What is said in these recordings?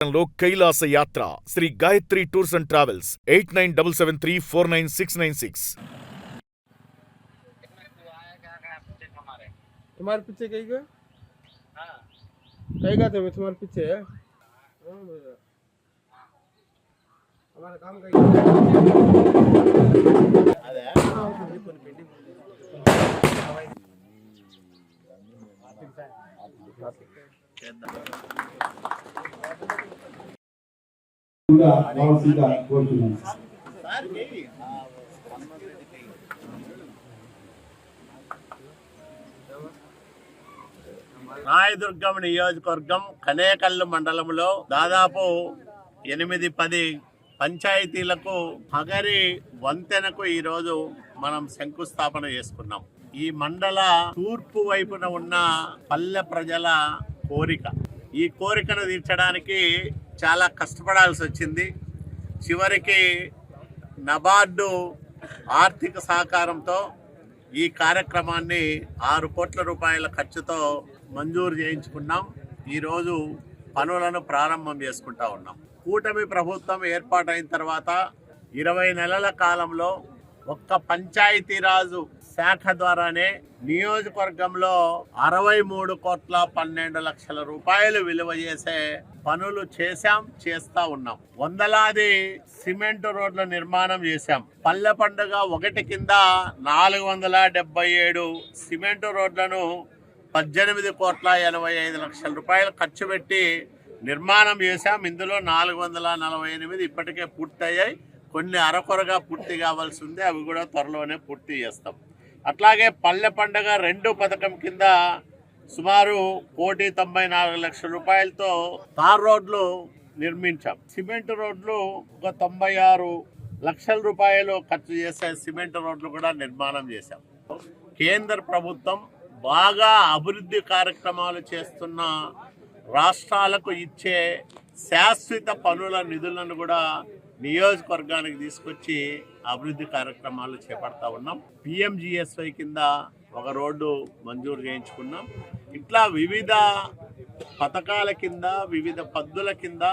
లో కైలాస యాత్ర Sri Gayatri tours and travels 8977349696। तुम्हारे पीछे कहीं का थे तुम्हारे पीछे हमारा काम రాయదుర్గం నియోజకవర్గం కనేకల్లు మండలంలో దాదాపు 8-10 పంచాయతీలకు హగరి వంతెనకు ఈరోజు మనం శంకుస్థాపన చేసుకున్నాం. ఈ మండల తూర్పు వైపున ఉన్న పల్లె ప్రజల కోరిక, ఈ కోరికను తీర్చడానికి చాలా కష్టపడాల్సి వచ్చింది. చివరికి నబార్డు ఆర్థిక సహకారంతో ఈ కార్యక్రమాన్ని 6 కోట్ల రూపాయల ఖర్చుతో మంజూరు చేయించుకున్నాం. ఈరోజు పనులను ప్రారంభం చేసుకుంటా ఉన్నాం. కూటమి ప్రభుత్వం ఏర్పాటైన తర్వాత 20 నెలల కాలంలో ఒక్క పంచాయతీరాజు శాఖ ద్వారానే నియోజకవర్గంలో 63,12,00,000 రూపాయలు విలువ చేసే పనులు చేస్తా ఉన్నాం. వందలాది సిమెంట్ రోడ్ల నిర్మాణం చేశాం. పల్లె పండుగ 1 కింద 477 సిమెంట్ రోడ్లను 18,85,00,000 రూపాయలు ఖర్చు పెట్టి నిర్మాణం చేశాం. ఇందులో 448 ఇప్పటికే పూర్తయ్యాయి. కొన్ని అరకొరగా పూర్తి కావాల్సి ఉంది, అవి కూడా త్వరలోనే పూర్తి చేస్తాం. అట్లాగే పల్లె పండుగ 2 పథకం కింద సుమారు 1,94,00,000 రూపాయలతో తార్ రోడ్లు నిర్మించాం. సిమెంట్ రోడ్లు ఒక 96 లక్షల రూపాయలు ఖర్చు చేసే సిమెంట్ రోడ్లు కూడా నిర్మాణం చేశాం. కేంద్ర ప్రభుత్వం బాగా అభివృద్ధి కార్యక్రమాలు చేస్తున్న రాష్ట్రాలకు ఇచ్చే శాశ్వత పనుల నిధులను కూడా నియోజకవర్గానికి తీసుకొచ్చి అభివృద్ధి కార్యక్రమాలు చేపడతా ఉన్నాం. PMGSY కింద ఒక రోడ్డు మంజూరు చేయించుకున్నాం. ఇట్లా వివిధ పథకాల కింద వివిధ పద్దుల కింద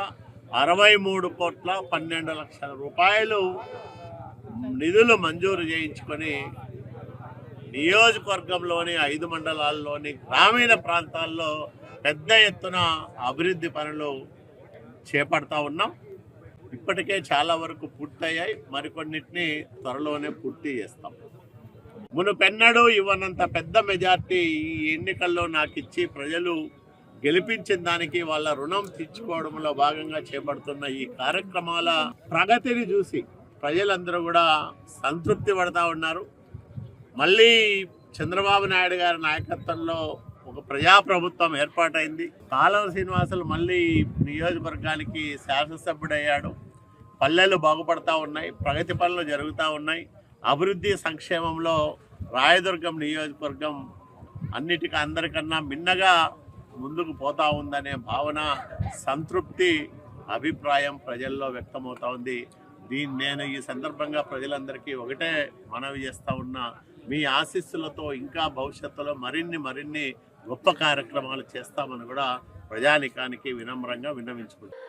63,12,00,000 రూపాయలు నిధులు మంజూరు చేయించుకొని నియోజకవర్గంలోని 5 మండలాల్లోని గ్రామీణ ప్రాంతాల్లో పెద్ద ఎత్తున అభివృద్ధి పనులు చేపడతా ఉన్నాం. ఇప్పటికే చాలా వరకు పూర్తయ్యాయి, మరికొన్నిటిని త్వరలోనే పూర్తి చేస్తాం. మునుపెన్నడూ ఇవ్వనంత పెద్ద మెజార్టీ ఈ ఎన్నికల్లో నాకు ఇచ్చి ప్రజలు గెలిపించిన దానికి వాళ్ళ రుణం తీర్చుకోవడంలో భాగంగా చేపడుతున్న ఈ కార్యక్రమాల ప్రగతిని చూసి ప్రజలందరూ కూడా సంతృప్తి పడతా ఉన్నారు. మళ్ళీ చంద్రబాబు నాయుడు గారి నాయకత్వంలో ఒక ప్రజాప్రభుత్వం ఏర్పాటైంది. కాలువ శ్రీనివాసులు మళ్ళీ నియోజకవర్గానికి శాసనసభ్యుడయ్యాడు. పల్లెలు బాగుపడతా ఉన్నాయి, ప్రగతి పనులు జరుగుతూ ఉన్నాయి. అభివృద్ధి సంక్షేమంలో రాయదుర్గం నియోజకవర్గం అందరికన్నా మిన్నగా ముందుకు పోతా ఉందనే భావన, సంతృప్తి, అభిప్రాయం ప్రజల్లో వ్యక్తమవుతా ఉంది. నేను ఈ సందర్భంగా ప్రజలందరికీ ఒకటే మనవి చేస్తూ ఉన్నా, మీ ఆశీస్సులతో ఇంకా భవిష్యత్తులో మరిన్ని గొప్ప కార్యక్రమాలు చేస్తామని కూడా ప్రజానికానికి వినమ్రంగా విన్నవించుకుంటాం.